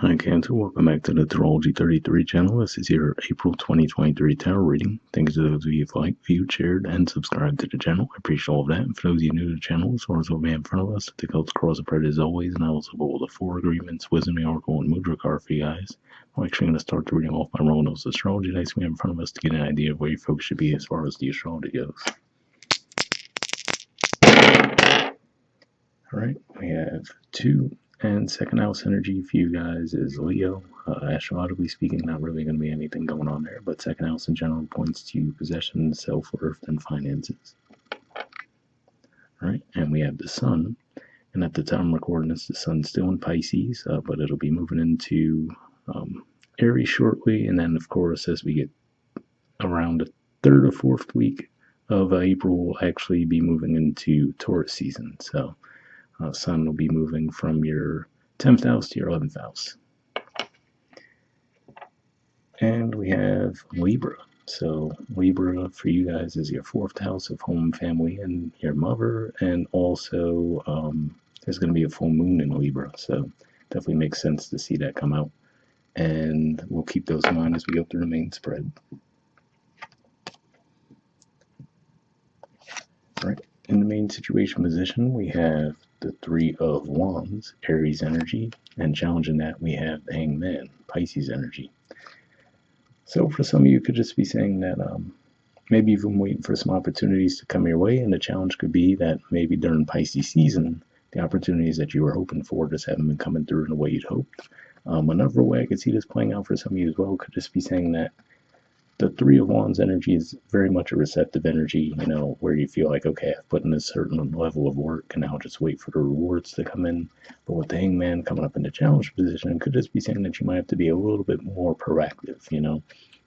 Hi Cancer, welcome back to the Astrology 33 channel. This is your April 2023 tarot reading. Thank you to those of you who've liked, viewed, shared, and subscribed to the channel. I appreciate all of that. And for those of you new to the channel, as far as what we have in front of us, the Celts cross spread as always, and I also pull the 4 agreements, Wisdom, the Oracle, and Mudra card for you guys. I'm actually going to start the reading off by rolling those astrology dice we have in front of us to get an idea of where you folks should be as far as the astrology goes. Alright, we have 2 and second house energy for you guys is Leo. Astrologically speaking, not really going to be anything going on there, but second house in general points to possession, self-worth, and finances. Alright, and we have the sun, and at the time I'm recording this, the sun's still in Pisces, but it'll be moving into Aries shortly, and then of course as we get around the 3rd or 4th week of April, we'll actually be moving into Taurus season, so sun will be moving from your 10th house to your 11th house. And we have Libra. So Libra for you guys is your 4th house of home, family, and your mother. And also there's going to be a full moon in Libra. So definitely makes sense to see that come out. And we'll keep those in mind as we go through the main spread. All right. In the main situation position, we have the 3 of Wands, Aries energy, and challenging that we have the Hangman, Pisces energy. So for some of you, could just be saying that maybe you've been waiting for some opportunities to come your way, and the challenge could be that maybe during Pisces season, the opportunities that you were hoping for just haven't been coming through in the way you'd hoped. Another way I could see this playing out for some of you as well could just be saying that the 3 of Wands energy is very much a receptive energy, you know, where you feel like, okay, I've put in a certain level of work and now just wait for the rewards to come in. But with the Hangman coming up in the challenge position, it could just be saying that you might have to be a little bit more proactive, you know,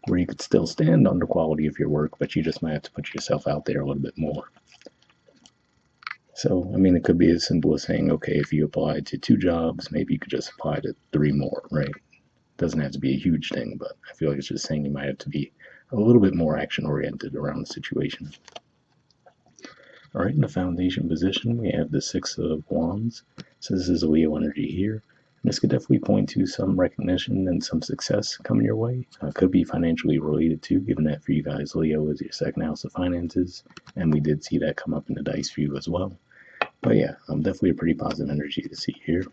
where you could still stand on the quality of your work, but you just might have to put yourself out there a little bit more. So, I mean, it could be as simple as saying, okay, if you applied to 2 jobs, maybe you could just apply to 3 more, right? Doesn't have to be a huge thing, but I feel like it's just saying you might have to be a little bit more action-oriented around the situation. All right, in the foundation position, we have the 6 of Wands. So this is a Leo energy here. And this could definitely point to some recognition and some success coming your way. Could be financially related too, given that for you guys, Leo is your 2nd house of finances. And we did see that come up in the dice for you as well. But yeah, definitely a pretty positive energy to see here.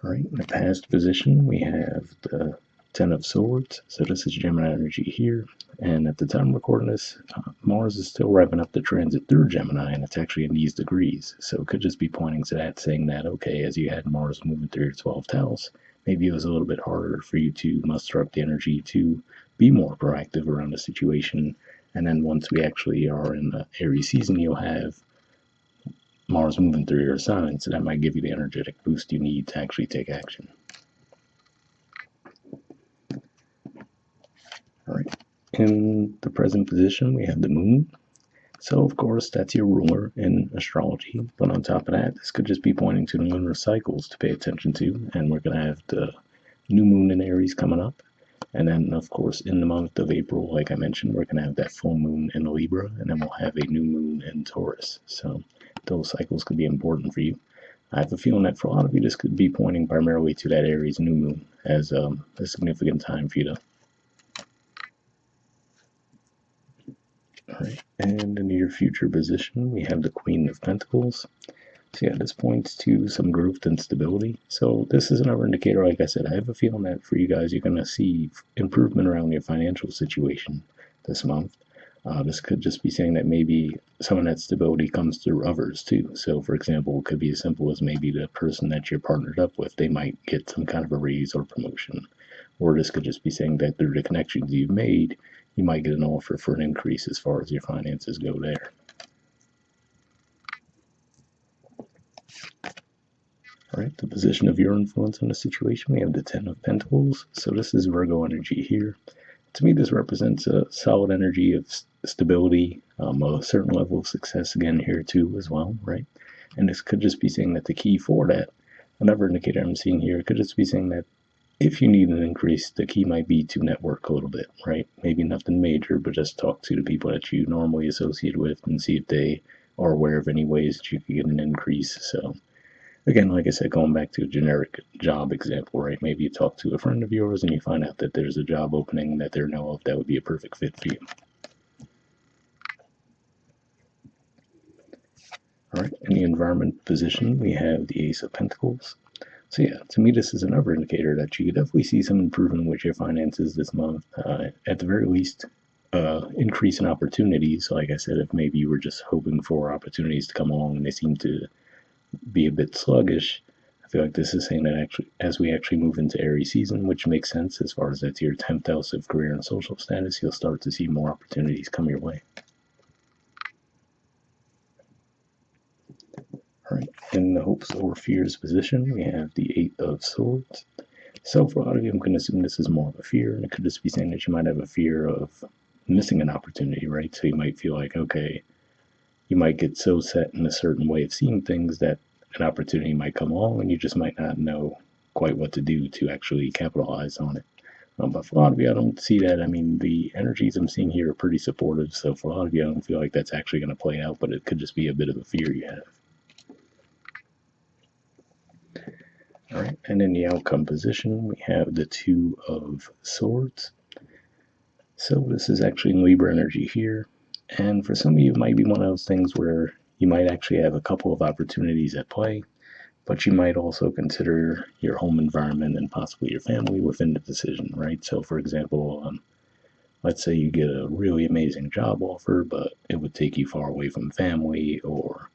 All right, in the past position, we have the 10 of Swords. So this is Gemini energy here. And at the time I'm recording this, Mars is still revving up the transit through Gemini, and it's actually in these degrees. So it could just be pointing to that, saying that, okay, as you had Mars moving through your 12th house, maybe it was a little bit harder for you to muster up the energy to be more proactive around the situation. And then once we actually are in the Aries season, you'll have Mars moving through your sign, so that might give you the energetic boost you need to actually take action. All right. In the present position, we have the moon. So, of course, that's your ruler in astrology. But on top of that, this could just be pointing to the lunar cycles to pay attention to. And we're going to have the new moon in Aries coming up. And then, of course, in the month of April, like I mentioned, we're going to have that full moon in Libra. And then we'll have a new moon in Taurus. So those cycles could be important for you. I have a feeling that for a lot of you, this could be pointing primarily to that Aries new moon as a significant time for you to. All right, and in your future position, we have the Queen of Pentacles. So yeah, this points to some growth and stability. So this is another indicator, like I said, I have a feeling that for you guys, you're going to see improvement around your financial situation this month. This could just be saying that maybe some of that stability comes through others too. So for example, it could be as simple as maybe the person that you're partnered up with, they might get some kind of a raise or promotion. Or this could just be saying that through the connections you've made, you might get an offer for an increase as far as your finances go there. All right, the position of your influence in the situation, we have the 10 of Pentacles. So this is Virgo energy here. To me, this represents a solid energy of stability, a certain level of success again here too as well, right? And this could just be saying that the key for that, another indicator I'm seeing here, could just be saying that if you need an increase, the key might be to network a little bit, right? Maybe nothing major, but just talk to the people that you normally associate with and see if they are aware of any ways that you could get an increase. So Again, like I said, going back to a generic job example, right? Maybe you talk to a friend of yours and you find out that there's a job opening that they know of that would be a perfect fit for you. All right, in the environment position, we have the Ace of Pentacles. So yeah, to me, this is another indicator that you could definitely see some improvement with your finances this month. At the very least, increase in opportunities. Like I said, if maybe you were just hoping for opportunities to come along and they seem to be a bit sluggish, I feel like this is saying that actually, as we actually move into Aries season, which makes sense as far as that's your 10th house of career and social status, you'll start to see more opportunities come your way. All right, in the hopes or fears position, we have the Eight of Swords. So for a lot of you, I'm going to assume this is more of a fear, and it could just be saying that you might have a fear of missing an opportunity, right? So you might feel like, okay, you might get so set in a certain way of seeing things that an opportunity might come along and you just might not know quite what to do to actually capitalize on it. But for a lot of you, I don't see that. I mean, the energies I'm seeing here are pretty supportive. So for a lot of you, I don't feel like that's actually going to play out, but it could just be a bit of a fear you have. All right, and in the outcome position, we have the Two of Swords. So this is actually in Libra energy here. And for some of you, it might be one of those things where you might actually have a couple of opportunities at play, but you might also consider your home environment and possibly your family within the decision, right? So for example, let's say you get a really amazing job offer, but it would take you far away from family, or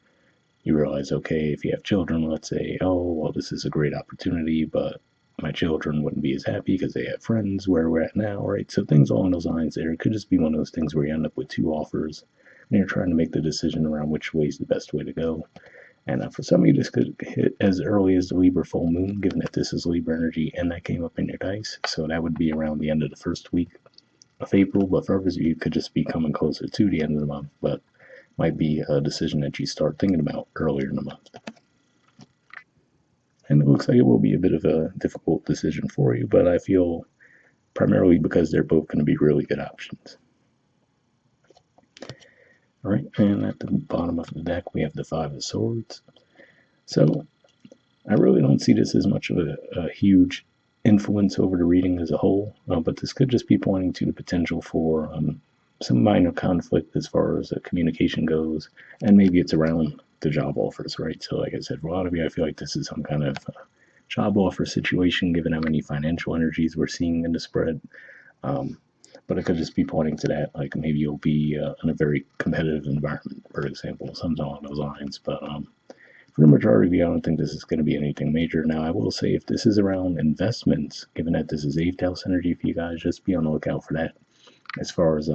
you realize, okay, if you have children, let's say, oh, well, this is a great opportunity, but my children wouldn't be as happy because they have friends where we're at now, right? So things along those lines there. It could just be one of those things where you end up with two offers and you're trying to make the decision around which way is the best way to go. And for some of you, this could hit as early as the Libra full moon, given that this is Libra energy and that came up in your dice. So that would be around the end of the first week of April. But for others of you, it could just be coming closer to the end of the month. But might be a decision that you start thinking about earlier in the month. And it looks like it will be a bit of a difficult decision for you, but I feel primarily because they're both going to be really good options. All right, and at the bottom of the deck, we have the Five of Swords. So I really don't see this as much of a huge influence over the reading as a whole, but this could just be pointing to the potential for some minor conflict as far as communication goes, and maybe it's around the job offers, right? So like I said, for a lot of you, I feel like this is some kind of job offer situation, given how many financial energies we're seeing in the spread. But it could just be pointing to that, like maybe you'll be in a very competitive environment, for example, something along those lines. But for the majority of you, I don't think this is going to be anything major. Now, I will say if this is around investments, given that this is 8th house energy for you guys, just be on the lookout for that. As far as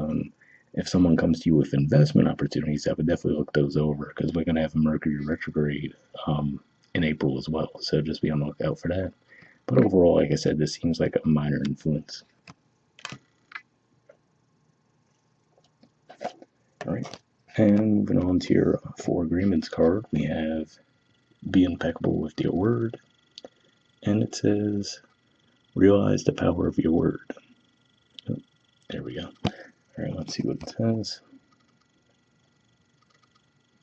if someone comes to you with investment opportunities, I would definitely look those over because we're going to have a Mercury retrograde in April as well. So just be on the lookout for that. But overall, like I said, this seems like a minor influence. All right. And moving on to your 4 agreements card, we have be impeccable with your word. And it says, realize the power of your word. Oh, there we go. All right, let's see what it says.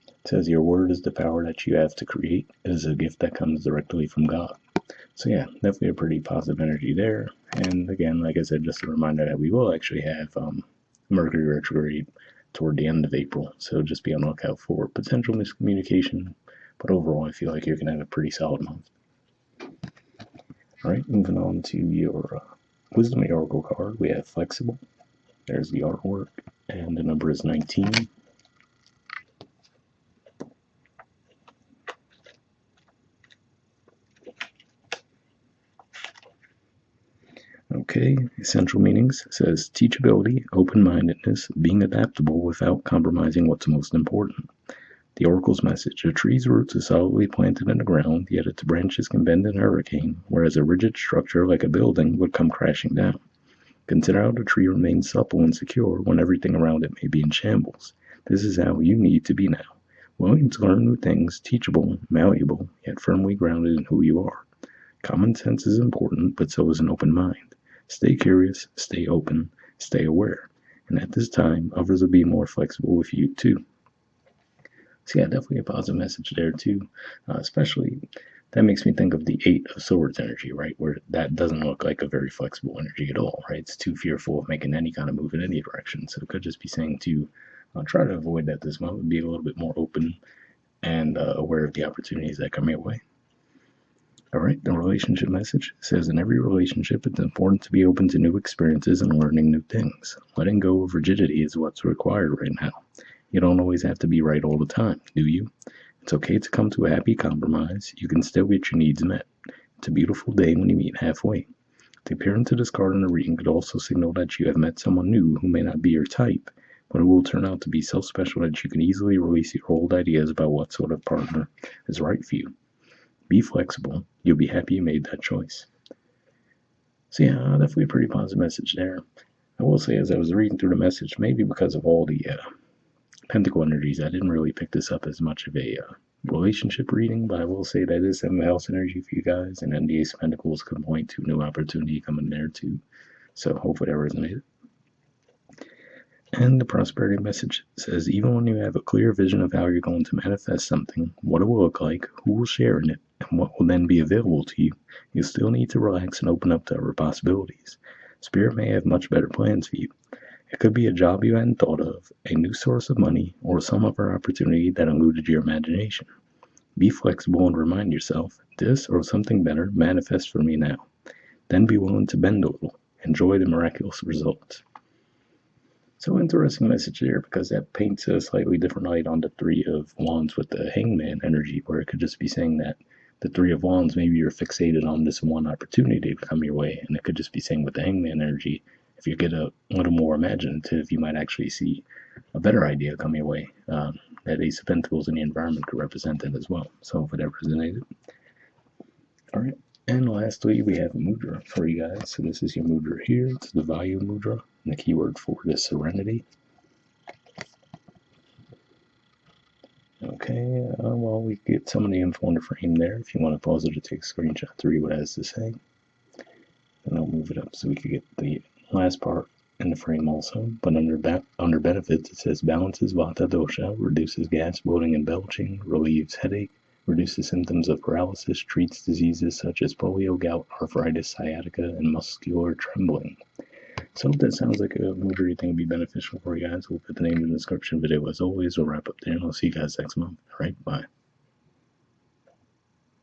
It says, your word is the power that you have to create. It is a gift that comes directly from God. So yeah, definitely a pretty positive energy there. And again, like I said, just a reminder that we will actually have Mercury retrograde toward the end of April. So just be on the lookout for potential miscommunication. But overall, I feel like you're going to have a pretty solid month. All right, moving on to your Wisdom Oracle card, we have Flexible. There's the artwork, and the number is 19. Okay, essential meanings says teachability, open-mindedness, being adaptable without compromising what's most important. The oracle's message: a tree's roots are solidly planted in the ground, yet its branches can bend in a hurricane, whereas a rigid structure like a building would come crashing down. Consider how the tree remains supple and secure when everything around it may be in shambles. This is how you need to be now, willing to learn new things, teachable, malleable, yet firmly grounded in who you are. Common sense is important, but so is an open mind. Stay curious, stay open, stay aware. And at this time, others will be more flexible with you too. So yeah, definitely a positive message there too, especially That makes me think of the Eight of Swords energy, right? Where that doesn't look like a very flexible energy at all, right? It's too fearful of making any kind of move in any direction. So it could just be saying to try to avoid that this month, be a little bit more open and aware of the opportunities that come your way. All right, the relationship message says in every relationship, it's important to be open to new experiences and learning new things. Letting go of rigidity is what's required right now. You don't always have to be right all the time, do you? It's okay to come to a happy compromise. You can still get your needs met. It's a beautiful day when you meet halfway. The appearance of this card in the reading could also signal that you have met someone new who may not be your type, but who will turn out to be so special that you can easily release your old ideas about what sort of partner is right for you. Be flexible. You'll be happy you made that choice. So yeah, definitely a pretty positive message there. I will say, as I was reading through the message, maybe because of all the Pentacle energies, I didn't really pick this up as much of a relationship reading, but I will say that is some house energy for you guys, and then the Ace of Pentacles could point to new opportunity coming there too. So hopefully that resonated. And the prosperity message says, even when you have a clear vision of how you're going to manifest something, what it will look like, who will share in it, and what will then be available to you, you still need to relax and open up to other possibilities. Spirit may have much better plans for you. It could be a job you hadn't thought of, a new source of money, or some other opportunity that eluded your imagination. Be flexible and remind yourself, this or something better manifests for me now. Then be willing to bend a little. Enjoy the miraculous results. So interesting message there, because that paints a slightly different light on the Three of Wands with the Hangman energy, where it could just be saying that the Three of Wands, maybe you're fixated on this one opportunity to come your way, and it could just be saying with the Hangman energy, if you get a little more imaginative, you might actually see a better idea come your way. That Ace of Pentacles in the environment could represent that as well. So if that resonated. All right. And lastly, we have Mudra for you guys. So this is your Mudra here. It's the Vayu Mudra. And the keyword for it is serenity. Okay, well, we get some of the info on the frame there. If you want to pause it to take a screenshot to read what it has to say. And I'll move it up so we can get the last part in the frame also. But under benefits, it says balances Vata dosha, reduces gas, bloating, and belching, relieves headache, reduces symptoms of paralysis, treats diseases such as polio, gout, arthritis, sciatica, and muscular trembling. So if that sounds like a Mudra you think would be beneficial for you guys, we'll put the name in the description video as always. We'll wrap up there, and I'll see you guys next month. All right, bye.